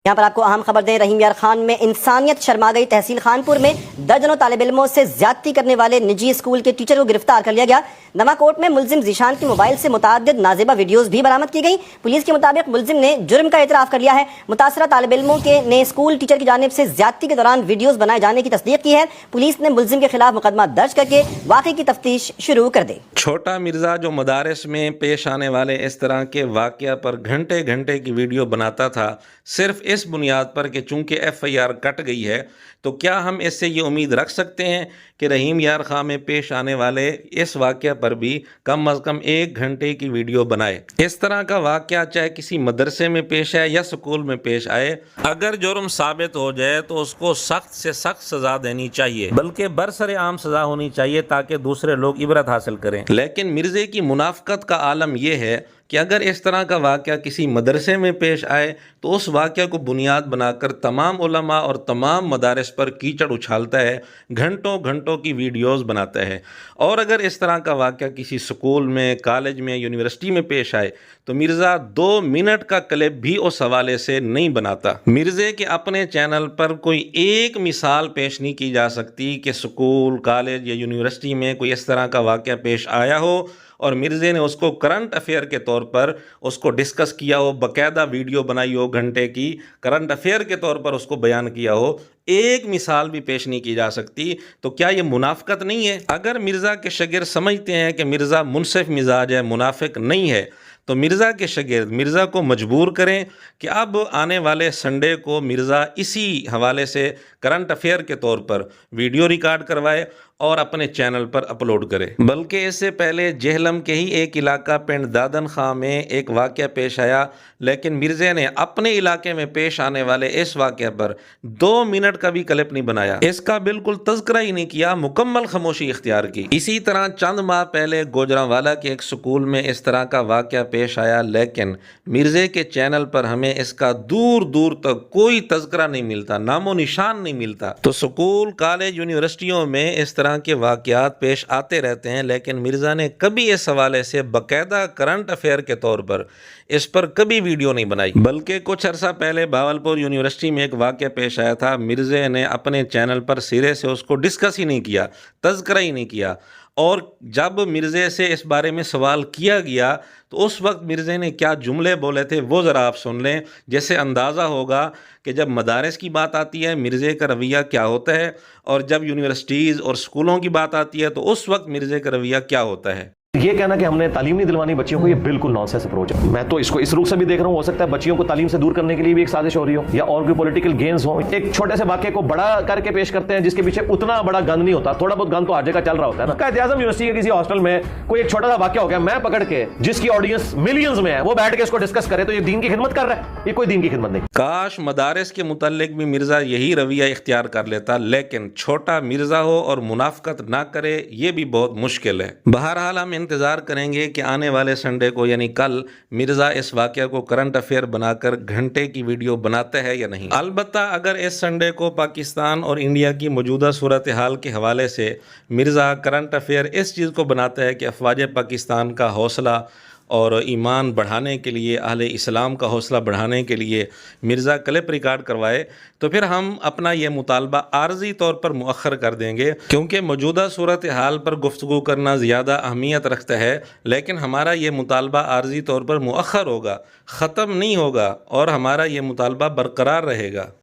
यहाँ पर आपको अहम खबर दें, रहीम यार खान में इंसानियत शर्मा गई। तहसील खानपुर में दर्जनों तालिब इल्मों से ज्यादती करने वाले निजी स्कूल के टीचर को गिरफ्तार कर लिया गया। नवाकोट में मुलजिम जीशान की मोबाइल से मुताद्दिद नाजेबा वीडियोस भी बरामद की गई। पुलिस के मुताबिक मुलजिम ने जुर्म का एतराफ कर लिया है। मुतासरा तालिब इल्मों ने स्कूल टीचर की जानिब से ज्यादती के दौरान वीडियोस बनाए जाने की तस्दीक की है। पुलिस ने मुलजिम के खिलाफ मुकदमा दर्ज करके वाक़े की तफ्तीश शुरू कर दी। छोटा मिर्जा जो मदारिस में पेश आने वाले इस तरह के वाक़या पर घंटे घंटे की वीडियो बनाता था, सिर्फ इस बुनियाद पर कि चूँकि FIR कट गई है, तो क्या हम इससे ये उम्मीद रख सकते हैं कि रहीम यार खां में पेश आने वाले इस वाक़या पर भी कम अज़ कम 1 घंटे की वीडियो बनाए? इस तरह का वाक़या चाहे किसी मदरसे में पेश आए या स्कूल में पेश आए, अगर जुर्म साबित हो जाए तो उसको सख्त से सख्त सज़ा देनी चाहिए, बल्कि बरसरे आम सज़ा होनी चाहिए ताकि दूसरे लोग इबरत हासिल करें। लेकिन मिर्ज़े की मुनाफ़क़त का आलम यह है कि अगर इस तरह का वाक़या किसी मदरसे में पेश आए तो उस वाक़या को बुनियाद बनाकर तमाम उलमा और तमाम मदारिस पर कीचड़ उछालता है, घंटों घंटों की वीडियोस बनाता है। और अगर इस तरह का वाक़या किसी स्कूल में, कॉलेज में, यूनिवर्सिटी में पेश आए तो मिर्ज़ा 2 मिनट का क्लिप भी उस हवाले से नहीं बनाता। मिर्ज़े के अपने चैनल पर कोई एक मिसाल पेश नहीं की जा सकती कि स्कूल, कॉलेज या यूनिवर्सिटी में कोई इस तरह का वाक़या पेश आया हो और मिर्ज़े ने उसको करंट अफेयर के तौर पर उसको डिस्कस किया हो, बाकायदा वीडियो बनाई हो, घंटे की करंट अफेयर के तौर पर उसको बयान किया हो। एक मिसाल भी पेश नहीं की जा सकती। तो क्या ये मुनाफ़क़त नहीं है? अगर मिर्ज़ा के शागिर्द समझते हैं कि मिर्ज़ा मुनसिफ मिजाज है, मुनाफिक नहीं है, तो मिर्ज़ा के शागिर्द मिर्ज़ा को मजबूर करें कि अब आने वाले संडे को मिर्ज़ा इसी हवाले से करंट अफेयर के तौर पर वीडियो रिकॉर्ड करवाए और अपने चैनल पर अपलोड करे। बल्कि इससे पहले जेहलम के ही एक इलाका पिंड दादन खां में एक वाक़या पेश आया, लेकिन मिर्ज़े ने अपने इलाके में पेश आने वाले इस वाक़या पर 2 मिनट का भी क्लिप नहीं बनाया, इसका बिल्कुल तज़किरा ही नहीं किया, मुकम्मल खामोशी इख्तियार की। इसी तरह चंद माह पहले गुजरांवाला के एक स्कूल में इस तरह का वाक़या पेश आया, लेकिन मिर्ज़े के चैनल पर हमें इसका दूर दूर तक कोई तज़किरा नहीं मिलता, नामो निशान नहीं मिलता। तो स्कूल, कॉलेज, यूनिवर्सिटियों में इस तरह के वाक़यात पेश आते रहते हैं, लेकिन मिर्ज़ा ने कभी इस हवाले से बाकायदा करंट अफेयर के तौर पर इस पर कभी वीडियो नहीं बनाई। बल्कि कुछ अर्सा पहले भावलपुर यूनिवर्सिटी में एक वाक़या पेश आया था, मिर्ज़े ने अपने चैनल पर सिरे से उसको डिस्कस ही नहीं किया, तज़किरा ही नहीं किया। और जब मिर्ज़े से इस बारे में सवाल किया गया तो उस वक्त मिर्ज़े ने क्या जुमले बोले थे वो ज़रा आप सुन लें, जैसे अंदाज़ा होगा कि जब मदारिस की बात आती है मिर्ज़े का रवैया क्या होता है और जब यूनिवर्सिटीज़ और स्कूलों की बात आती है तो उस वक्त मिर्ज़े का रवैया क्या होता है। ये कहना कि हमने तालीम नहीं दिलवानी बच्चियों को, ये बिल्कुल नॉनसेंस अप्रोच है। मैं तो इसको इस रूप से भी देख रहा हूँ, हो सकता है बच्चियों को तालीम से दूर करने के लिए भी एक साजिश हो रही हो या और कोई पॉलिटिकल गेन्स हो। एक छोटे से वाक्य को बड़ा करके पेश करते हैं जिसके पीछे उतना बड़ा गंद नहीं होता, थोड़ा बहुत गंद तो हर जगह चल रहा होता है ना। कायद-ए-आज़म यूनिवर्सिटी के किसी हॉस्टल में कोई एक छोटा सा वाक्य हो गया, मैं पकड़ के जिसकी ऑडियंस मिलियंस में है वो बैठ के इसको डिस्कस करे, तो ये दीन की खिदमत कर रहा है? ये कोई दीन की खिदमत नहीं। काश मदारिस के मुतालिक भी मिर्ज़ा यही रवैया इख्तियार कर लेता, लेकिन छोटा मिर्ज़ा हो और मुनाफ़क़त ना करे ये भी बहुत मुश्किल है। बहरहाल हम इंतज़ार करेंगे कि आने वाले संडे को यानी कल मिर्ज़ा इस वाक़या को करंट अफेयर बनाकर घंटे की वीडियो बनाता है या नहीं। अलबत्ता अगर इस संडे को पाकिस्तान और इंडिया की मौजूदा सूरत हाल के हवाले से मिर्ज़ा करंट अफेयर इस चीज़ को बनाता है कि अफ़वाज पाकिस्तान का हौसला और ईमान बढ़ाने के लिए, अहले इस्लाम का हौसला बढ़ाने के लिए मिर्ज़ा क्लिप रिकॉर्ड करवाए, तो फिर हम अपना ये मुतालबा आर्जी तौर पर मुअख्खर कर देंगे, क्योंकि मौजूदा सूरत हाल पर गुफ्तगू करना ज़्यादा अहमियत रखता है। लेकिन हमारा ये मुतालबा आर्जी तौर पर मुअख्खर होगा, ख़त्म नहीं होगा और हमारा ये मुतालबा बरकरार रहेगा।